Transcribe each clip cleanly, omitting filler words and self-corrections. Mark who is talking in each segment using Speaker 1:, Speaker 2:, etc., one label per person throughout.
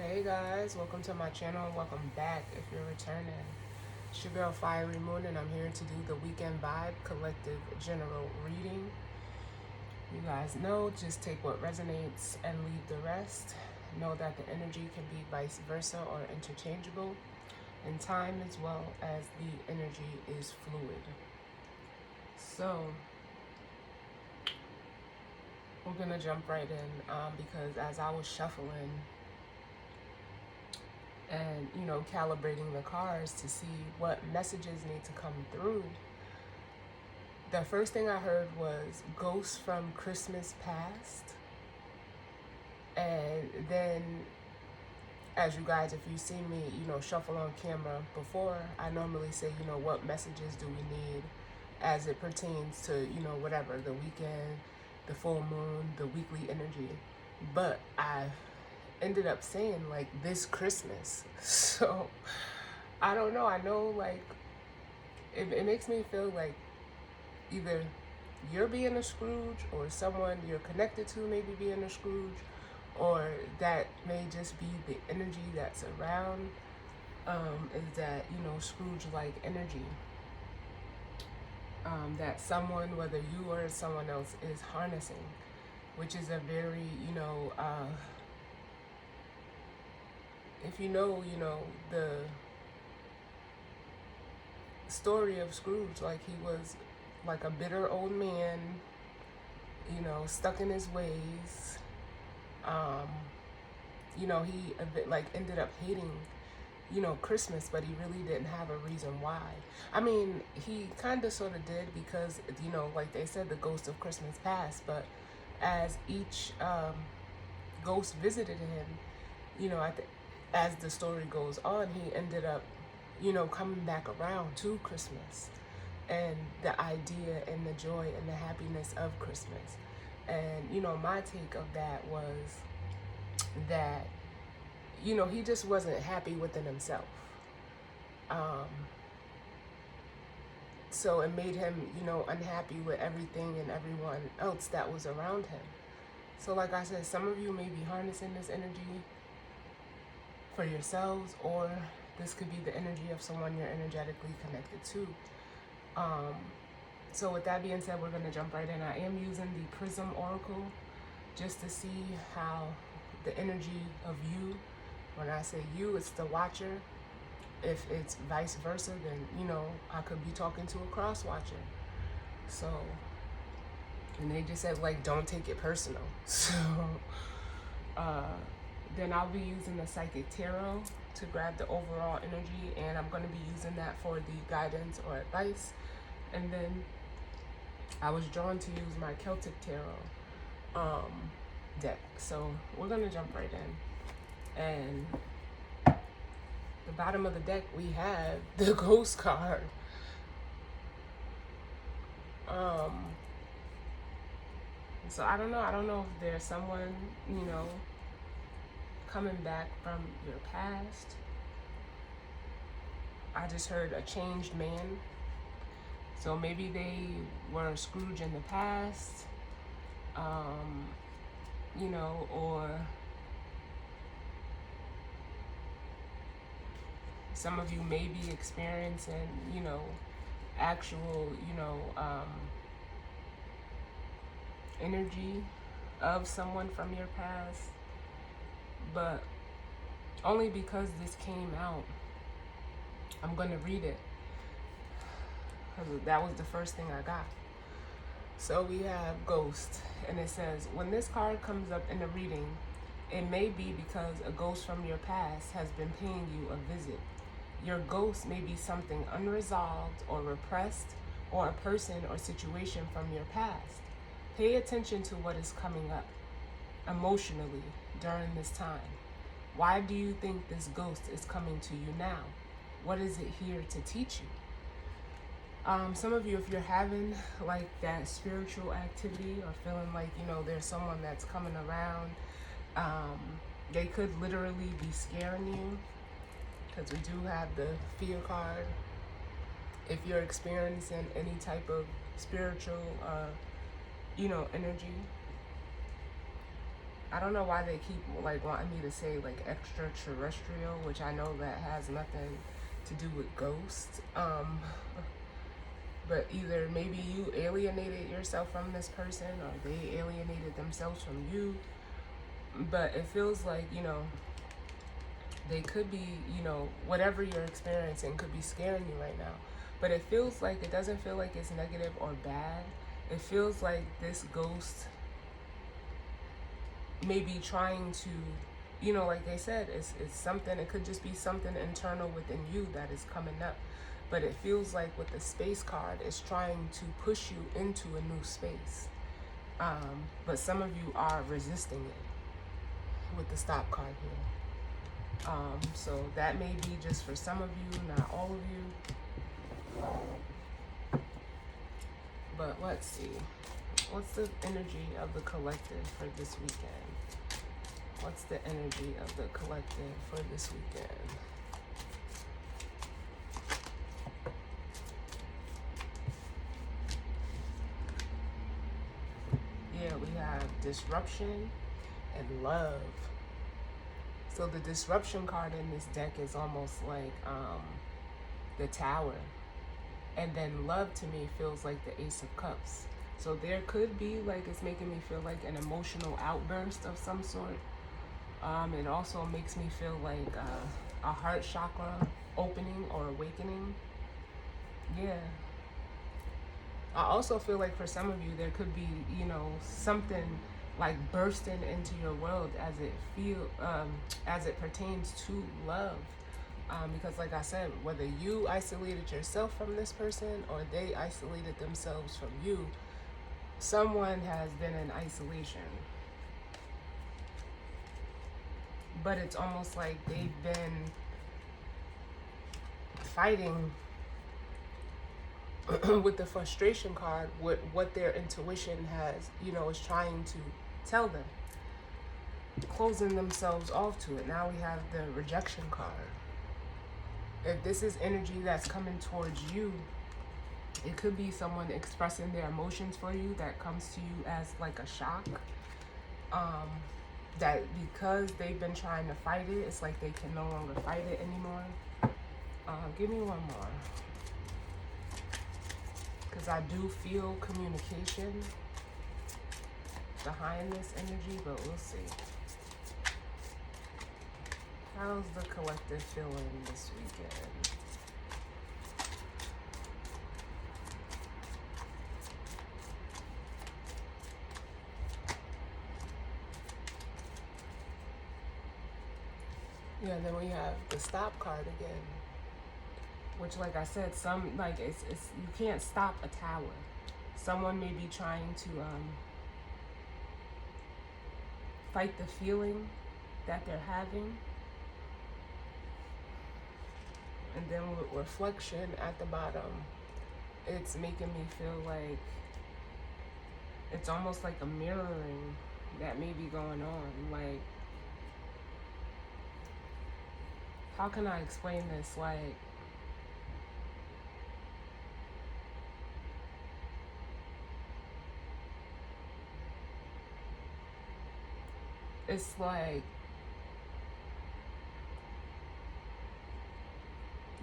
Speaker 1: Hey guys, welcome to my channel. Welcome back if you're returning. It's your girl Fiery Moon, and I'm here to do the Weekend Vibe Collective General Reading. You guys know, just take what resonates and leave the rest. Know that the energy can be vice versa or interchangeable in time, as well as the energy is fluid. So we're gonna jump right in because as I was shuffling and calibrating the cards to see what messages need to come through, the first thing I heard was ghosts from Christmas past. And then, as you guys, if you see me shuffle on camera before, I normally say what messages do we need as it pertains to whatever, the weekend, the full moon, the weekly energy. But I ended up saying like this Christmas. So I don't know. I know like it makes me feel like either you're being a Scrooge or someone you're connected to maybe being a Scrooge, or that may just be the energy that's around. Is that Scrooge like energy that someone, whether you or someone else, is harnessing, which is a very if the story of Scrooge, like he was like a bitter old man, stuck in his ways. He a bit like ended up hating, Christmas, but he really didn't have a reason why. I mean, he kind of sort of did because, like they said, the ghost of Christmas past, but as each ghost visited him, as the story goes on, he ended up, coming back around to Christmas and the idea and the joy and the happiness of Christmas. And, my take of that was that, he just wasn't happy within himself. So it made him, unhappy with everything and everyone else that was around him. So like I said, some of you may be harnessing this energy for yourselves, or this could be the energy of someone you're energetically connected to. So with that being said, we're going to jump right in. I am using the Prism Oracle just to see how the energy of you, when I say you, it's the watcher. If it's vice versa, then, I could be talking to a cross watcher. So, and they just said, like, don't take it personal. So, then I'll be using the Psychic Tarot to grab the overall energy, and I'm going to be using that for the guidance or advice. And then I was drawn to use my Celtic Tarot deck. So we're going to jump right in. And the bottom of the deck, we have the Ghost card. So I don't know if there's someone, coming back from your past. I just heard a changed man. So maybe they were a Scrooge in the past, or some of you may be experiencing, actual, energy of someone from your past. But only because this came out, I'm going to read it. That was the first thing I got. So we have Ghost, and it says, when this card comes up in the reading, it may be because a ghost from your past has been paying you a visit. Your ghost may be something unresolved or repressed, or a person or situation from your past. Pay attention to what is coming up emotionally during this time. Why do you think this ghost is coming to you now? What is it here to teach you? Some of you, if you're having like that spiritual activity or feeling like, there's someone that's coming around, they could literally be scaring you, because we do have the fear card. If you're experiencing any type of spiritual, energy, I don't know why they keep like wanting me to say like extraterrestrial, which I know that has nothing to do with ghosts. But either maybe you alienated yourself from this person or they alienated themselves from you. But it feels like, they could be, whatever you're experiencing could be scaring you right now. But it feels like, it doesn't feel like it's negative or bad. It feels like this ghost may be trying to, like they said, it's something, it could just be something internal within you that is coming up. But it feels like with the space card, it's trying to push you into a new space. But some of you are resisting it with the stop card here. So that may be just for some of you, not all of you. But let's see. What's the energy of the collective for this weekend? What's the energy of the collective for this weekend? Yeah, we have disruption and love. So the disruption card in this deck is almost like the Tower. And then love to me feels like the Ace of Cups. So there could be, like, it's making me feel like an emotional outburst of some sort. It also makes me feel like a heart chakra opening or awakening. Yeah. I also feel like for some of you, there could be, something like bursting into your world as it pertains to love. Because like I said, whether you isolated yourself from this person or they isolated themselves from you, someone has been in isolation. But it's almost like they've been fighting with the frustration card, with what their intuition has, is trying to tell them, closing themselves off to it. Now we have the rejection card. If this is energy that's coming towards you, it could be someone expressing their emotions for you that comes to you as like a shock. That because they've been trying to fight it, it's like they can no longer fight it anymore. Give me one more. Because I do feel communication behind this energy, but we'll see. How's the collective feeling this weekend? Yeah, then we have the stop card again. Which, like I said, it's you can't stop a tower. Someone may be trying to fight the feeling that they're having. And then with reflection at the bottom, it's making me feel like it's almost like a mirroring that may be going on. Like, how can I explain this? Like, it's like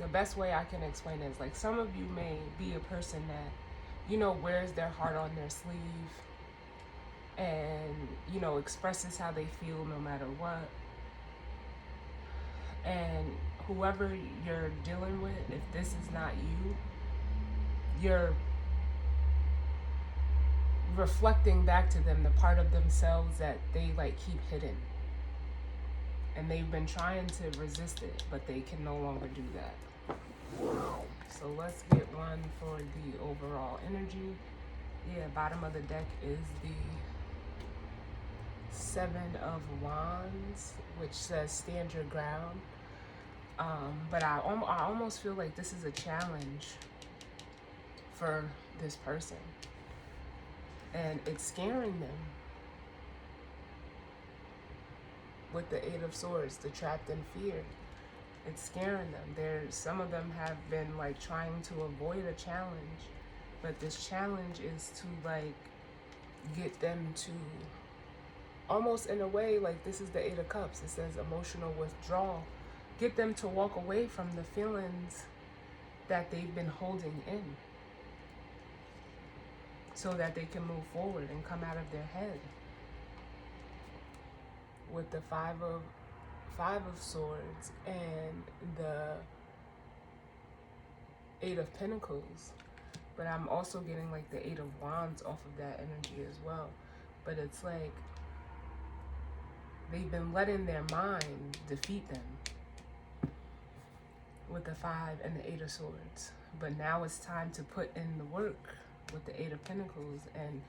Speaker 1: the best way I can explain it is like some of you may be a person that, wears their heart on their sleeve and, expresses how they feel no matter what. And whoever you're dealing with, if this is not you, you're reflecting back to them the part of themselves that they like keep hidden. And they've been trying to resist it, but they can no longer do that. So let's get one for the overall energy. Yeah, bottom of the deck is the Seven of Wands, which says stand your ground. But I almost feel like this is a challenge for this person. And it's scaring them. With the Eight of Swords, the trapped in fear. It's scaring them. Some of them have been like trying to avoid a challenge, but this challenge is to like get them to almost in a way, like this is the Eight of Cups. It says emotional withdrawal. Get them to walk away from the feelings that they've been holding in so that they can move forward and come out of their head. With the five of Swords and the Eight of Pentacles. But I'm also getting like the Eight of Wands off of that energy as well. But it's like they've been letting their mind defeat them with the Five and the Eight of Swords. But now it's time to put in the work with the Eight of Pentacles. And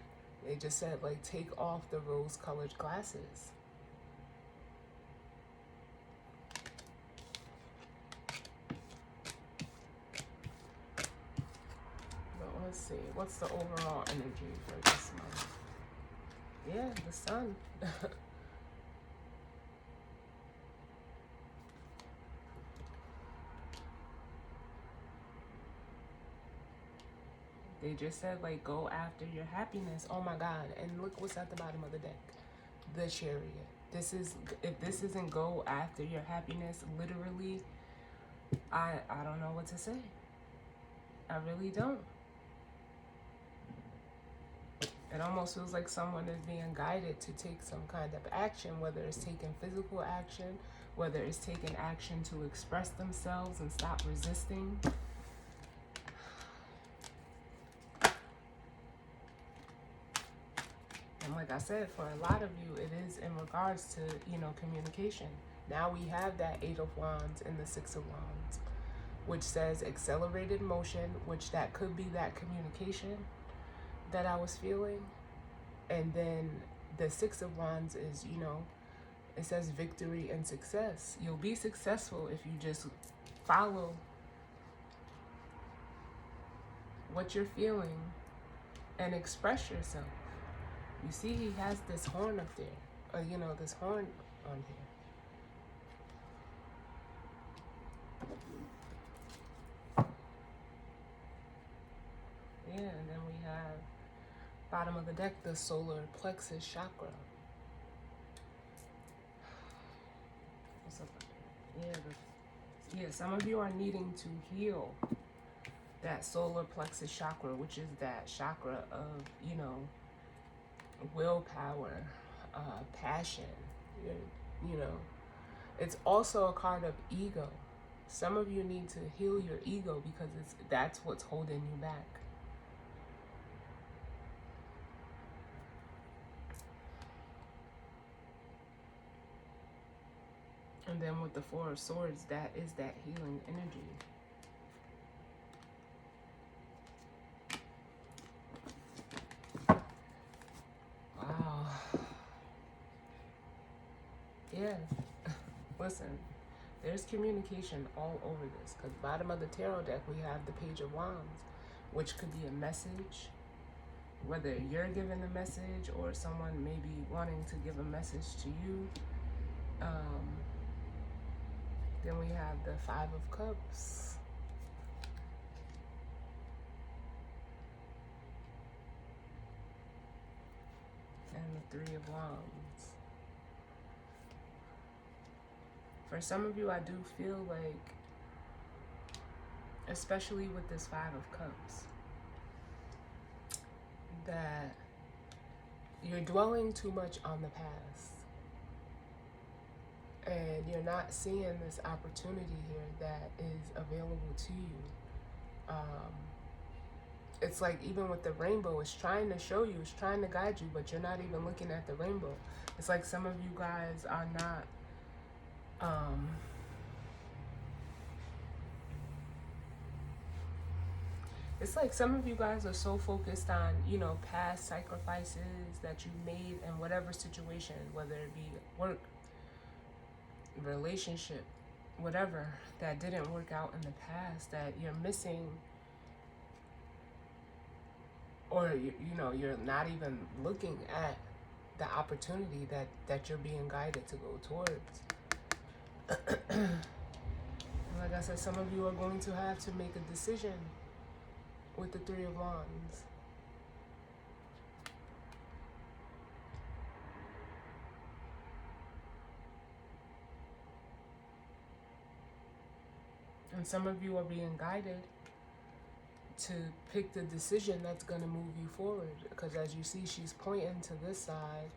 Speaker 1: they just said, like, take off the rose-colored glasses. Let's see, what's the overall energy for this month? Yeah, the Sun. They just said, like, go after your happiness. Oh my God. And look what's at the bottom of the deck. The Chariot. This is, if this isn't go after your happiness, literally, I don't know what to say. I really don't. It almost feels like someone is being guided to take some kind of action, whether it's taking physical action, whether it's taking action to express themselves and stop resisting. And like I said, for a lot of you, it is in regards to, you know, communication. Now we have that Eight of Wands and the Six of Wands, which says accelerated motion, which that could be that communication that I was feeling. And then the Six of Wands is, you know, it says victory and success. You'll be successful if you just follow what you're feeling and express yourself. You see, he has this horn up there, you know, this horn on here. Yeah, and then we have bottom of the deck, the solar plexus chakra. What's up? Yeah, some of you are needing to heal that solar plexus chakra, which is that chakra of, you know, willpower, passion. You know, it's also a card of ego. Some of you need to heal your ego because that's what's holding you back. And then with the Four of Swords, that is that healing energy. Wow. Yeah. Listen, there's communication all over this. Because bottom of the tarot deck, we have the Page of Wands, which could be a message. Whether you're giving a message or someone may be wanting to give a message to you. Then we have the Five of Cups. And the Three of Wands. For some of you, I do feel like, especially with this Five of Cups, that you're dwelling too much on the past. And you're not seeing this opportunity here that is available to you. It's like even with the rainbow, it's trying to show you, it's trying to guide you, but you're not even looking at the rainbow. It's like some of you guys are not, it's like some of you guys are so focused on, you know, past sacrifices that you made in whatever situation, whether it be work, relationship, whatever, that didn't work out in the past, that you're missing, or you know, you're not even looking at the opportunity that you're being guided to go towards. Like I said, some of you are going to have to make a decision with the Three of Wands. And some of you are being guided to pick the decision that's going to move you forward. Because as you see, she's pointing to this side,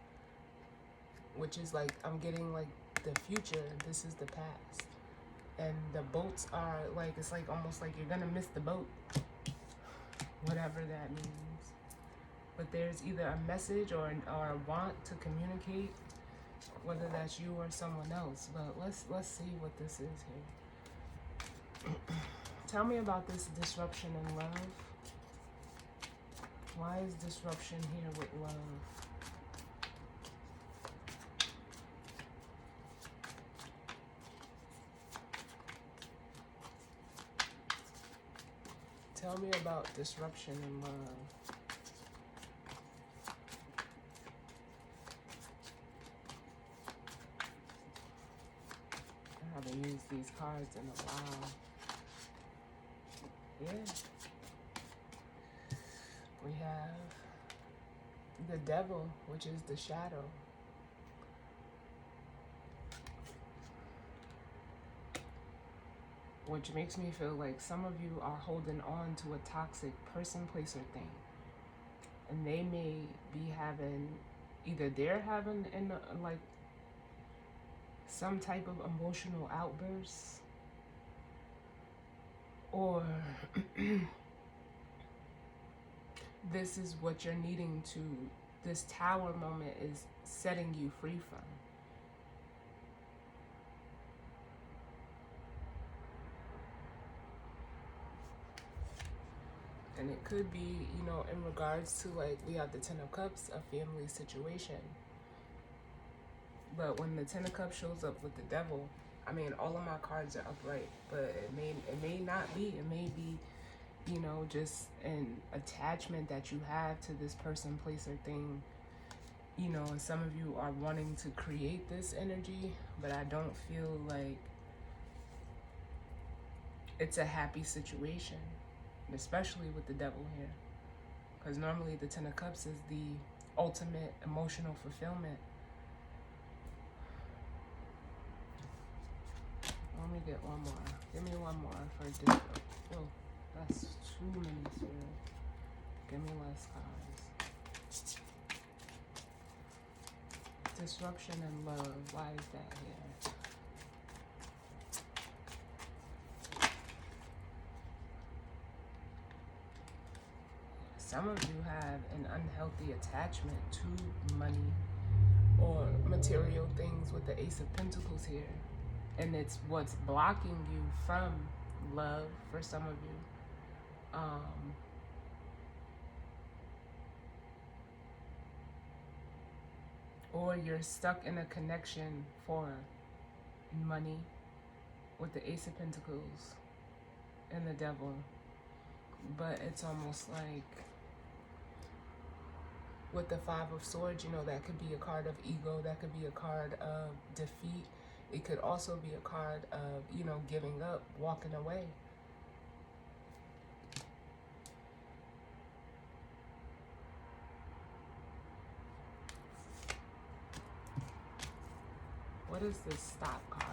Speaker 1: which is like, I'm getting like the future. This is the past. And the boats are like, it's like almost like you're going to miss the boat. Whatever that means. But there's either a message or a want to communicate, whether that's you or someone else. But let's see what this is here. Tell me about this disruption in love. Why is disruption here with love? Tell me about disruption in love. I haven't used these cards in a while. Yeah. We have the devil, which is the shadow. Which makes me feel like some of you are holding on to a toxic person, place, or thing. And they may be having, either they're having like some type of emotional outbursts, or this is what you're needing to, this tower moment is setting you free from. And it could be, you know, in regards to, like, we have the Ten of Cups, a family situation. But when the Ten of Cups shows up with the devil, I mean, all of my cards are upright, but it may not be. It may be, you know, just an attachment that you have to this person, place, or thing. You know, and some of you are wanting to create this energy, but I don't feel like it's a happy situation, especially with the devil here. Because normally the Ten of Cups is the ultimate emotional fulfillment. Let me get one more. Give me one more for this. Oh, that's too many, Spirit. Give me less cards. Disruption and love. Why is that here? Some of you have an unhealthy attachment to money or material things with the Ace of Pentacles here. And it's what's blocking you from love for some of you. Or you're stuck in a connection for money with the Ace of Pentacles and the devil. But it's almost like with the Five of Swords, you know, that could be a card of ego. That could be a card of defeat. It could also be a card of, you know, giving up, walking away. What is this Stop card?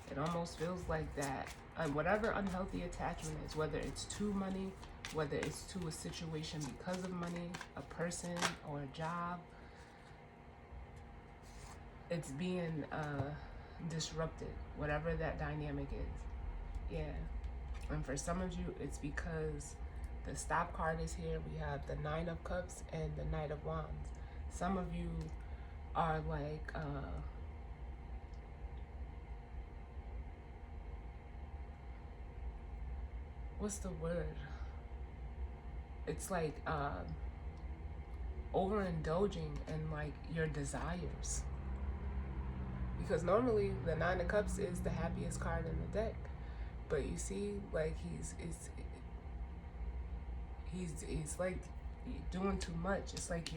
Speaker 1: It almost feels like that. Whatever unhealthy attachment is, whether it's to money, whether it's to a situation because of money, a person, or a job, it's being disrupted, whatever that dynamic is. Yeah. And for some of you, it's because the Stop card is here. We have the Nine of Cups and the Knight of Wands. Some of you are like, what's the word? It's like overindulging in like your desires. Because normally the Nine of Cups is the happiest card in the deck. But you see, like he's like doing too much. It's like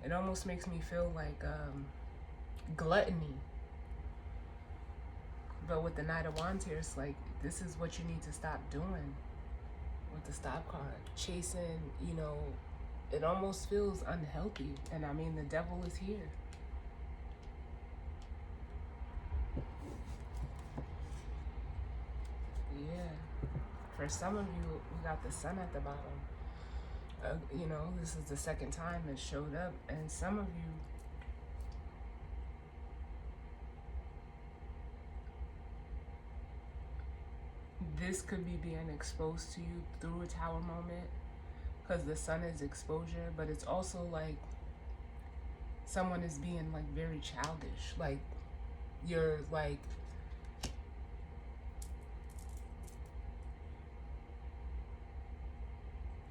Speaker 1: it almost makes me feel like gluttony. But with the Knight of Wands here, it's like, this is what you need to stop doing with the Stop card. Chasing, you know, it almost feels unhealthy. And I mean, the devil is here. Yeah. For some of you, we got the sun at the bottom. You know, this is the second time it showed up, and some of you, this could be being exposed to you through a tower moment, because the sun is exposure, but it's also like someone is being like very childish. Like you're like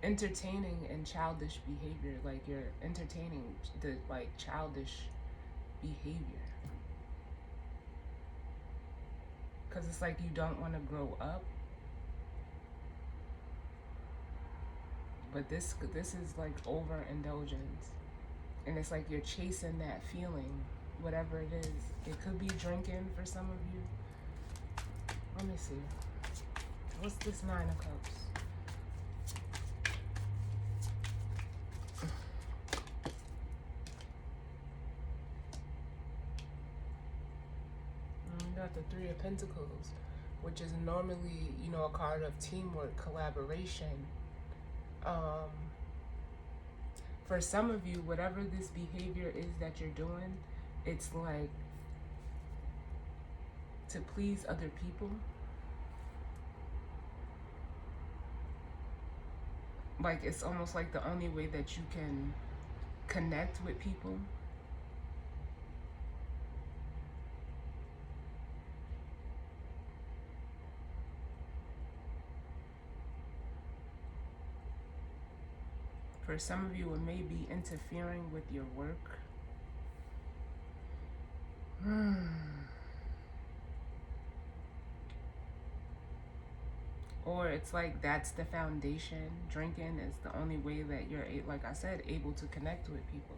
Speaker 1: entertaining in childish behavior. Like you're entertaining the like childish behavior, because it's like you don't want to grow up, but this is like overindulgence, and it's like you're chasing that feeling, whatever it is. It could be drinking for some of you. Let me see, what's this Nine of Cups? You got the Three of Pentacles, which is normally, you know, a card of teamwork, collaboration. For some of you, whatever this behavior is that you're doing, it's like to please other people. Like it's almost like the only way that you can connect with people. For some of you, it may be interfering with your work. Or it's like that's the foundation. Drinking is the only way that you're, like I said, able to connect with people.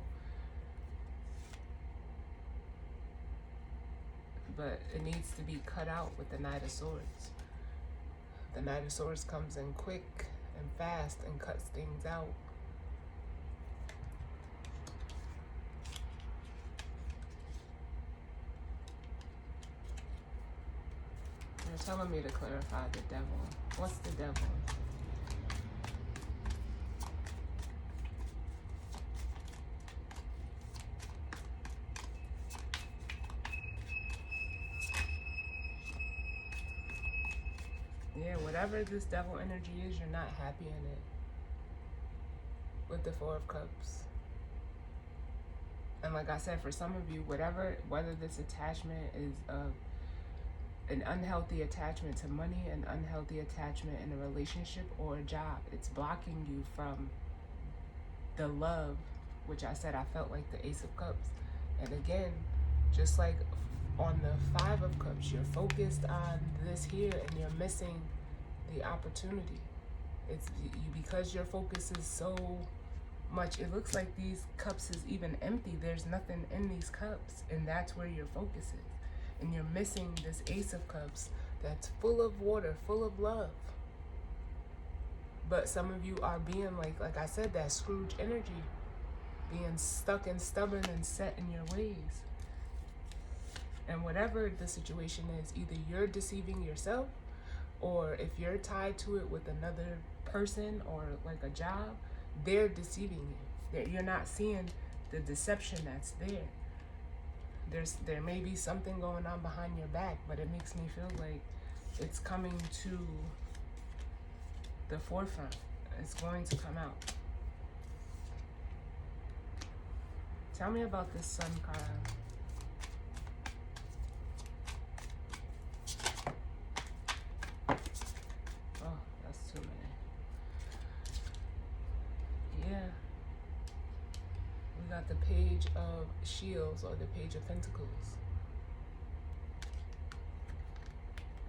Speaker 1: But it needs to be cut out with the Knight of Swords. The Knight of Swords comes in quick and fast and cuts things out. They're telling me to clarify the devil. What's the devil? Yeah, whatever this devil energy is, you're not happy in it. With the Four of Cups. And like I said, for some of you, whether this attachment is an unhealthy attachment to money, an unhealthy attachment in a relationship or a job, it's blocking you from the love, which I said I felt like the Ace of Cups. And again, just like on the Five of Cups, you're focused on this here and you're missing the opportunity. It's because your focus is so much, it looks like these cups is even empty. There's nothing in these cups, and that's where your focus is. And you're missing this Ace of Cups that's full of water, full of love. But some of you are being like I said, that Scrooge energy, being stuck and stubborn and set in your ways. And whatever the situation is, either you're deceiving yourself, or if you're tied to it with another person or like a job, they're deceiving you. You're not seeing the deception that's there. There may be something going on behind your back, but it makes me feel like it's coming to the forefront. It's going to come out. Tell me about this Sun card. Oh, that's too many. Yeah. We got the Page of Shields, or the Page of Pentacles.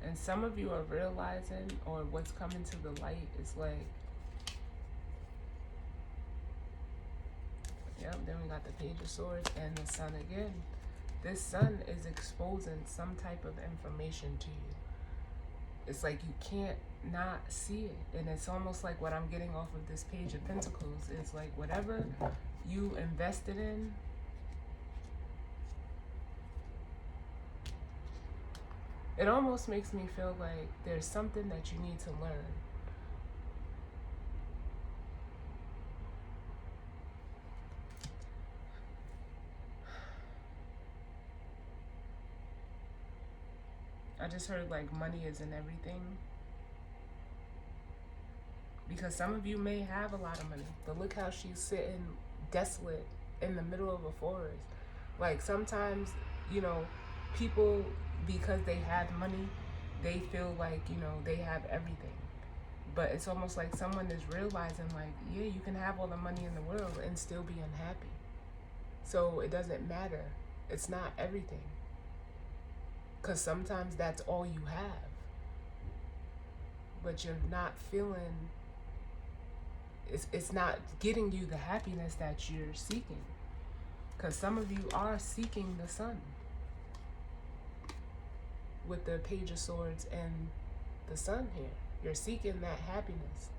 Speaker 1: And some of you are realizing, or what's coming to the light is like, yep, then we got the Page of Swords and the Sun again. This Sun is exposing some type of information to you. It's like you can't not see it. And it's almost like what I'm getting off of this Page of Pentacles is like whatever you invested in, It almost makes me feel like there's something that you need to learn. I just heard like money isn't everything. Because some of you may have a lot of money, but look how she's sitting desolate in the middle of a forest. Like sometimes, you know, people, because they have money, they feel like, you know, they have everything. But it's almost like someone is realizing like, yeah, you can have all the money in the world and still be unhappy. So it doesn't matter. It's not everything. Because sometimes that's all you have. But you're not feeling, it's not getting you the happiness that you're seeking. Because some of you are seeking the sun with the Page of Swords and the sun here. You're seeking that happiness.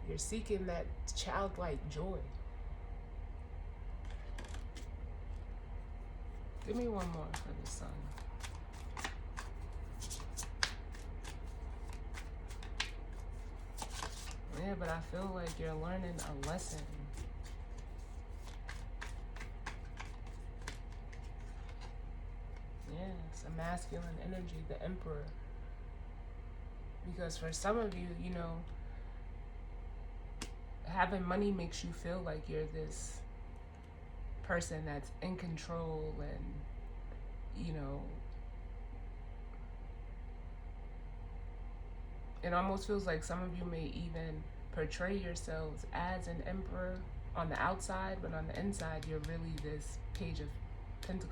Speaker 1: You're seeking that childlike joy. Give me one more for the sun. Yeah, but I feel like you're learning a lesson. Yeah, it's a masculine energy, the Emperor. Because for some of you, you know, having money makes you feel like you're this person that's in control and, you know, it almost feels like some of you may even portray yourselves as an emperor on the outside, but on the inside, you're really this Page of Pentacles.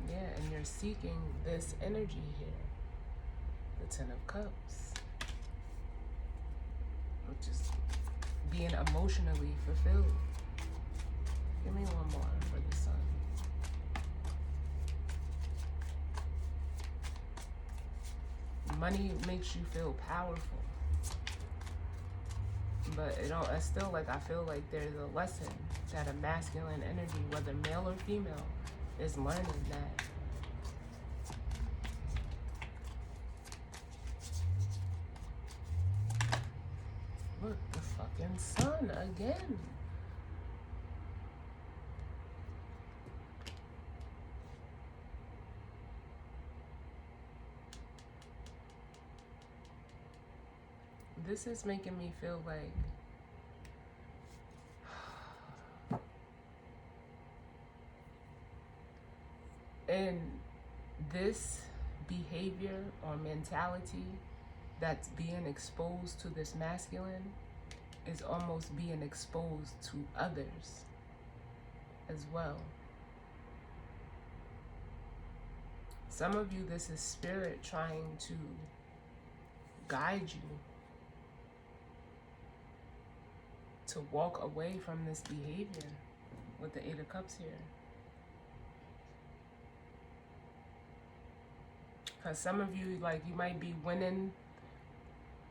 Speaker 1: Yeah, and you're seeking this energy here, the Ten of Cups, which is being emotionally fulfilled. Give me one more for the sun. Money makes you feel powerful. But it don't, it's still like, I feel like there's a lesson that a masculine energy, whether male or female, is learning that. Look, the fucking sun again. This is making me feel like in this behavior or mentality that's being exposed to this masculine is almost being exposed to others as well. Some of you, this is spirit trying to guide you to walk away from this behavior with the Eight of Cups here. Because some of you, like, you might be winning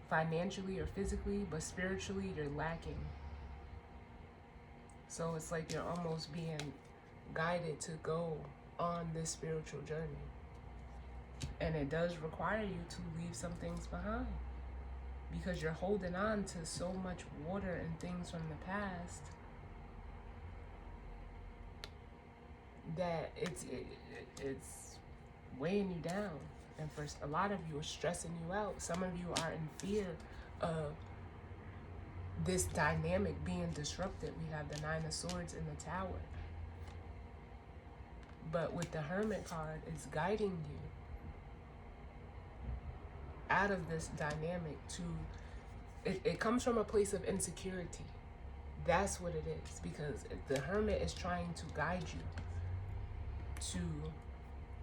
Speaker 1: financially or physically, but spiritually you're lacking. So it's like you're almost being guided to go on this spiritual journey. And it does require you to leave some things behind, because you're holding on to so much water and things from the past that it's weighing you down. And for a lot of you, it's stressing you out. Some of you are in fear of this dynamic being disrupted. We have the Nine of Swords in the Tower. But with the Hermit card, it's guiding you out of this dynamic to, it comes from a place of insecurity. That's what it is, because the Hermit is trying to guide you to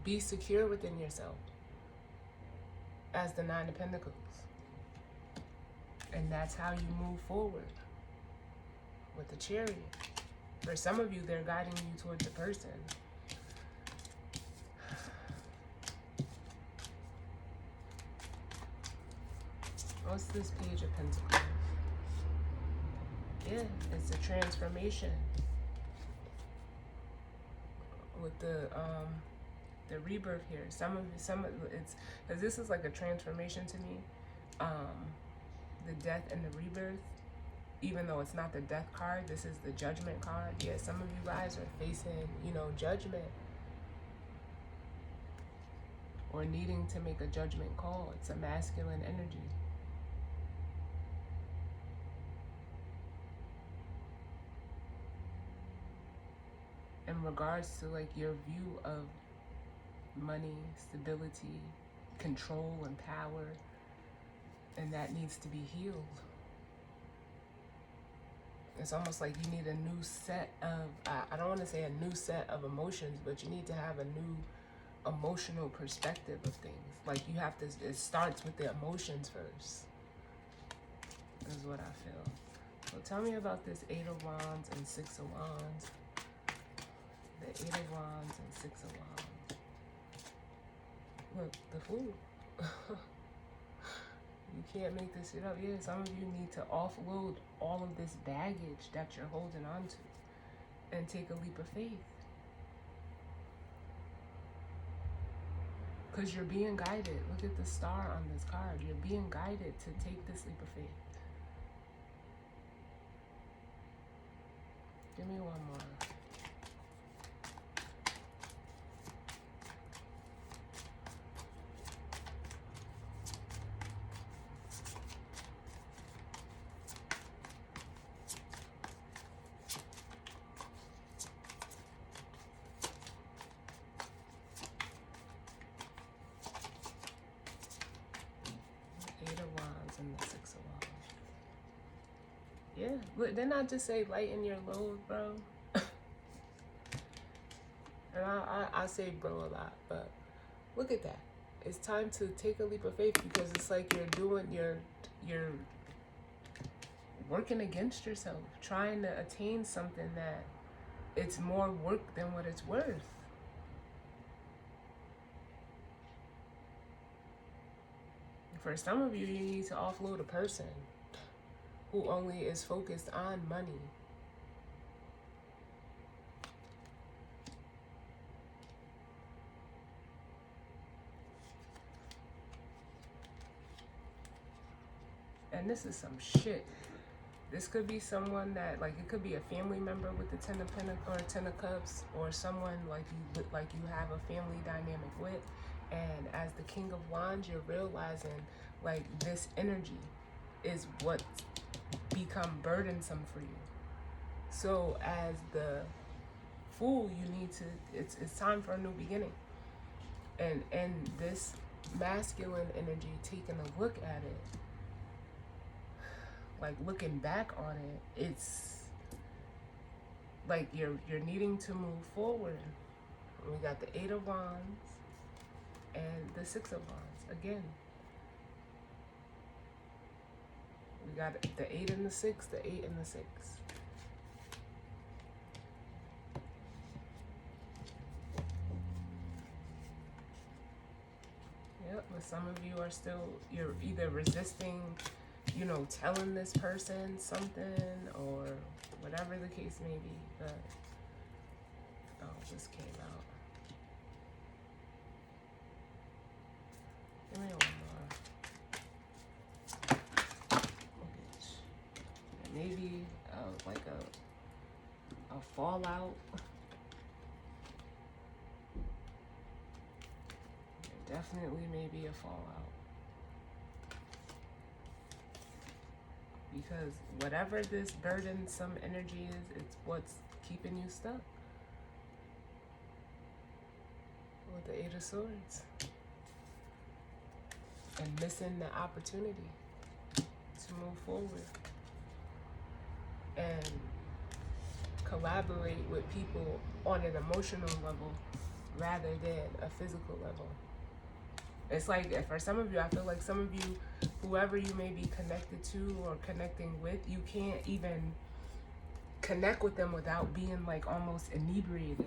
Speaker 1: be secure within yourself as the Nine of Pentacles. And that's how you move forward with the Chariot. For some of you, they're guiding you towards a person. What's this Page of Pentacles? Yeah, it's a transformation with the rebirth here. Some of it's because this is like a transformation to me. The death and the rebirth, even though it's not the death card, this is the judgment card. Yeah, some of you guys are facing, judgment or needing to make a judgment call. It's a masculine energy. In regards to like your view of money, stability, control, and power, and that needs to be healed. It's almost like you need a new set of, I don't want to say a new set of emotions, but you need to have a new emotional perspective of things. Like you have to, it starts with the emotions first, is what I feel. So tell me about this 8 of Wands and 6 of Wands. The 8 of Wands and 6 of Wands. Look, the Fool. You can't make this shit up. Yeah, some of you need to offload all of this baggage that you're holding on to and take a leap of faith. Because you're being guided. Look at the star on this card. You're being guided to take this leap of faith. Give me one more. And the 6 of Wands. Yeah, look, didn't I just say lighten your load, bro? And I say bro a lot, but look at that. It's time to take a leap of faith, because it's like you're working against yourself, trying to attain something that it's more work than what it's worth. For some of you, you need to offload a person who only is focused on money. And this is some shit. This could be someone that, like, it could be a family member with the 10 of Pentacles or 10 of Cups, or someone like you have a family dynamic with. And as the King of Wands, you're realizing like this energy is what's become burdensome for you. So as the Fool, you need to, it's time for a new beginning. And this masculine energy, taking a look at it, like looking back on it, it's like you're needing to move forward. We got the 8 of Wands and the 6 of Wands again. We got the 8 and the 6, the 8 and the 6. Yep, but some of you are still, you're either resisting, telling this person something, or whatever the case may be. But, oh, it just came out. Give me one more. Okay. Maybe like a fallout. Definitely maybe a fallout. Because whatever this burdensome energy is, it's what's keeping you stuck. With the 8 of Swords. And missing the opportunity to move forward. And collaborate with people on an emotional level rather than a physical level. It's like, for some of you, I feel like some of you, whoever you may be connected to or connecting with, you can't even connect with them without being like almost inebriated.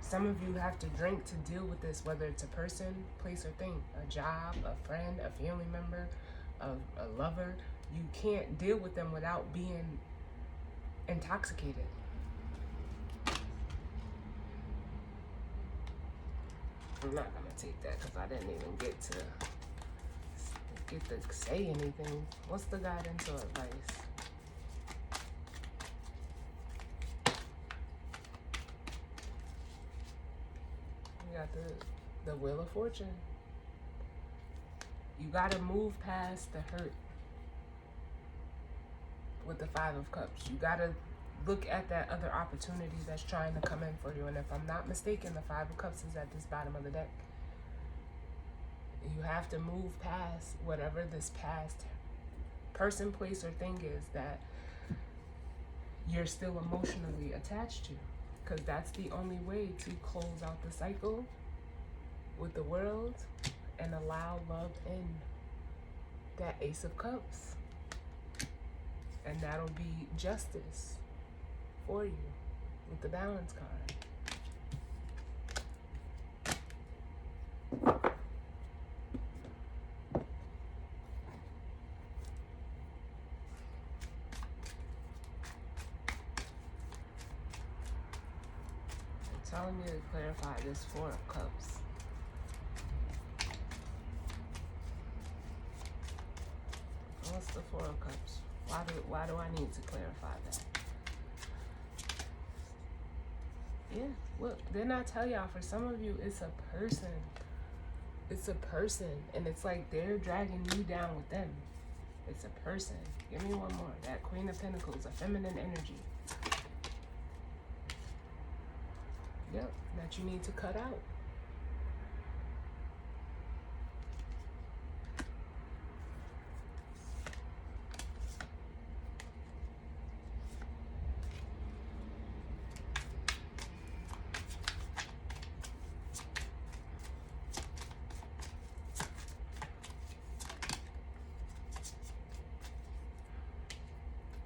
Speaker 1: Some of you have to drink to deal with this, whether it's a person, place, or thing, a job, a friend, a family member, a lover, you can't deal with them without being intoxicated. I'm not gonna take that because I didn't even get to say anything. What's the guidance or advice? You got the Wheel of Fortune. You gotta move past the hurt with the Five of Cups. You gotta look at that other opportunity that's trying to come in for you. And if I'm not mistaken, the Five of Cups is at this bottom of the deck. You have to move past whatever this past person, place, or thing is that you're still emotionally attached to. Because that's the only way to close out the cycle with the World and allow love in. That Ace of Cups. And that'll be justice for you with the Balance card. Telling me to clarify this Four of Cups. What's the Four of Cups? Why do I need to clarify that? Yeah, look, didn't I tell y'all, for some of you, it's a person. It's a person, and it's like they're dragging you down with them. It's a person. Give me one more. That Queen of Pentacles, a feminine energy. Yep, that you need to cut out.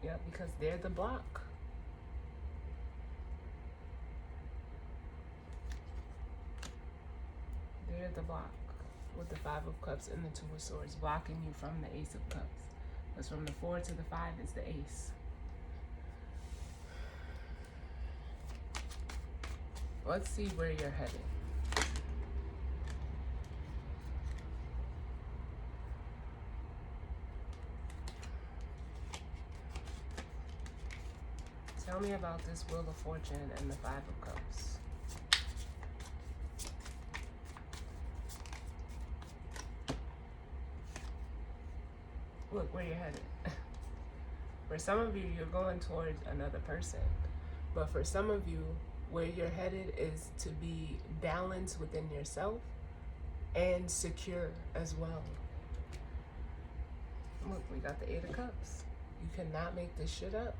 Speaker 1: Yep, because they're the block. They're the block with the Five of Cups and the Two of Swords, blocking you from the Ace of Cups. Because from the 4 to the 5 is the Ace. Let's see where you're headed. Tell me about this Wheel of Fortune and the Five of Cups. Look where you're headed. For some of you, you're going towards another person. But for some of you, where you're headed is to be balanced within yourself and secure as well. Look, we got the Eight of Cups. You cannot make this shit up.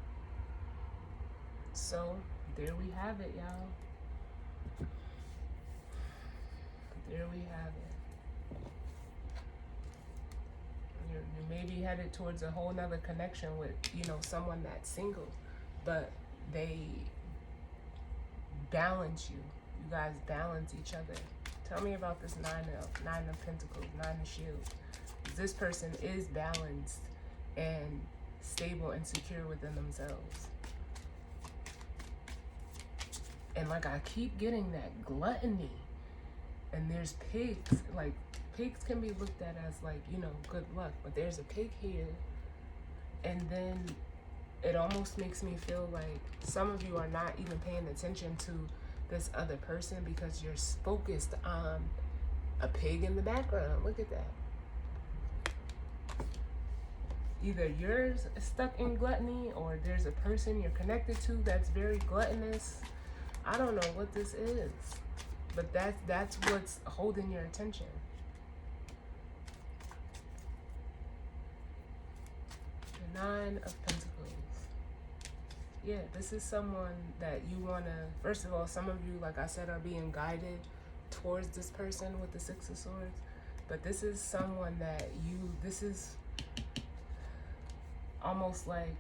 Speaker 1: So, there we have it, y'all. There we have it. You may be headed towards a whole nother connection with, someone that's single, but they balance you. You guys balance each other. Tell me about this Nine of Pentacles, Nine of Shields. This person is balanced and stable and secure within themselves. And like I keep getting that gluttony. And there's pigs. Like pigs can be looked at as like, good luck. But there's a pig here. And then it almost makes me feel like some of you are not even paying attention to this other person because you're focused on a pig in the background. Look at that. Either you're stuck in gluttony or there's a person you're connected to that's very gluttonous. I don't know what this is, but that's what's holding your attention. The Nine of Pentacles. Yeah, this is someone that you want to, first of all, some of you, like I said, are being guided towards this person with the Six of Swords. But this is someone that this is almost like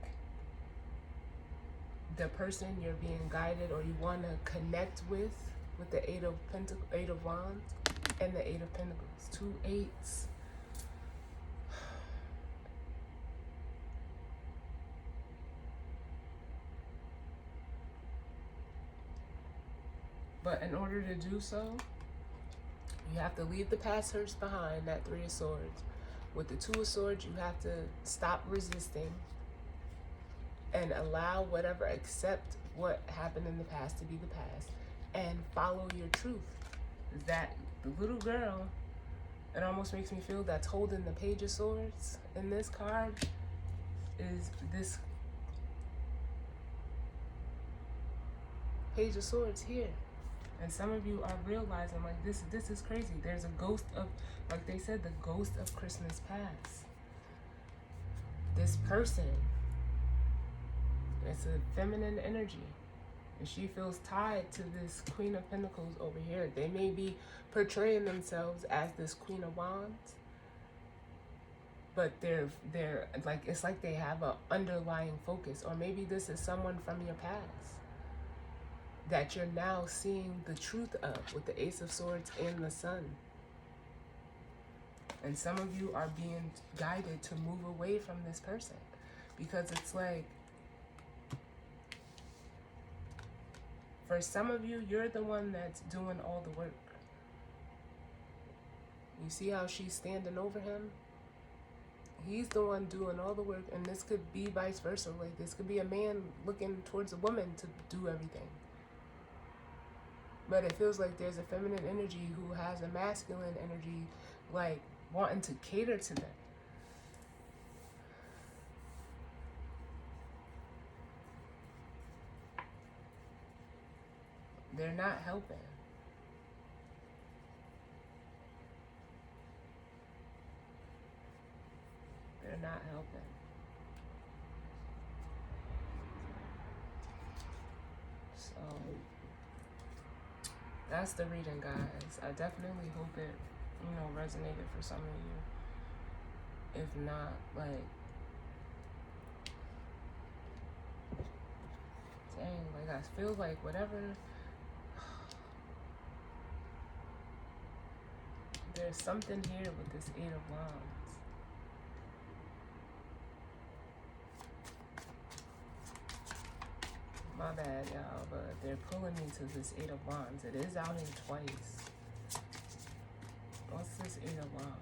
Speaker 1: the person you're being guided or you want to connect with the Eight of Wands and the Eight of Pentacles. 2 8s. But in order to do so, you have to leave the past hurts behind, that Three of Swords. With the Two of Swords, you have to stop resisting and allow whatever, accept what happened in the past to be the past, and follow your truth. That the little girl, it almost makes me feel, that's holding the Page of Swords in this card is this Page of Swords here. And some of you are realizing, like, this is crazy. There's a ghost of, like they said, the ghost of Christmas past. This person, it's a feminine energy. And she feels tied to this Queen of Pentacles over here. They may be portraying themselves as this Queen of Wands. But they're like, it's like they have an underlying focus. Or maybe this is someone from your past that you're now seeing the truth of with the Ace of Swords and the Sun. And some of you are being guided to move away from this person, because it's like, for some of you, you're the one that's doing all the work. You see how she's standing over him? He's the one doing all the work, and this could be vice versa. Like, this could be a man looking towards a woman to do everything. But it feels like there's a feminine energy who has a masculine energy, like, wanting to cater to them. They're not helping. They're not helping. So that's the reading, guys. I definitely hope it, resonated for some of you. If not, like, dang, like, I feel like whatever, there's something here with this Eight of Wands. My bad, y'all, but they're pulling me to this Eight of Wands. It is out here twice. What's this Eight of Wands?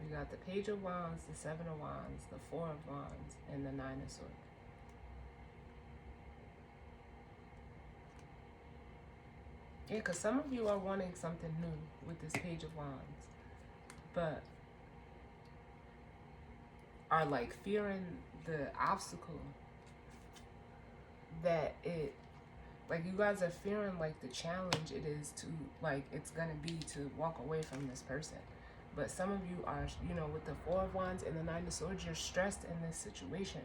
Speaker 1: We got the Page of Wands, the Seven of Wands, the Four of Wands, and the Nine of Swords. Yeah, because some of you are wanting something new with this Page of Wands, but are like fearing the obstacle that it, like, you guys are fearing like the challenge it is to, like, it's gonna be to walk away from this person. But some of you are, with the Four of Wands and the Nine of Swords, you're stressed in this situation.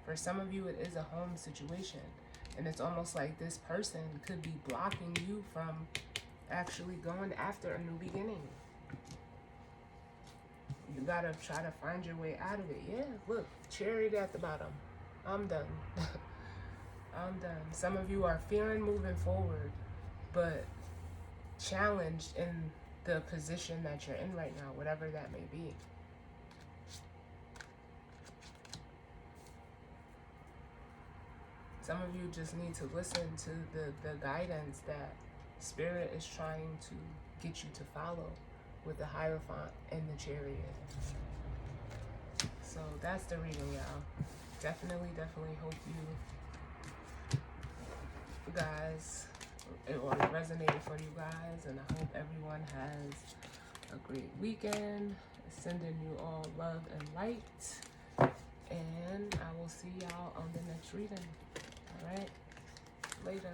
Speaker 1: For some of you, it is a home situation. And it's almost like this person could be blocking you from actually going after a new beginning. You gotta try to find your way out of it. Yeah, look, Chariot at the bottom. I'm done. I'm done. Some of you are fearing moving forward, but challenged in the position that you're in right now, whatever that may be. Some of you just need to listen to the guidance that Spirit is trying to get you to follow with the Hierophant and the Chariot. So that's the reading, y'all. Definitely hope you guys, it resonated for you guys, and I hope everyone has a great weekend. Sending you all love and light, and I will see y'all on the next reading. All right, later.